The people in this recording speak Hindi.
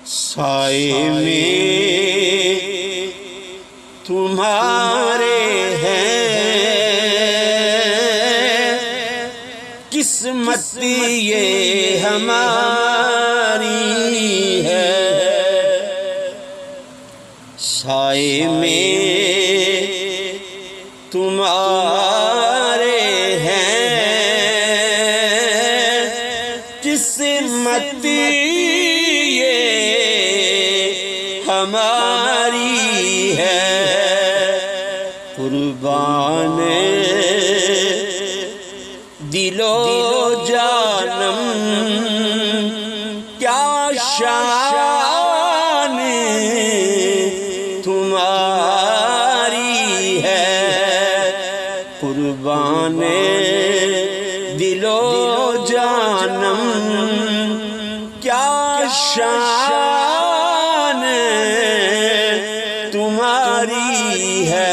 साए में तुम्हारे हैं, किस्मत ये हमारी है। साए में तुम्हारे हैं, किस्मत ये हमारी है। कुर्बान दिलो जानम क्या शान तुम्हारी है। कुर्बान दिलो जानम क्या शान तुम्हारी है।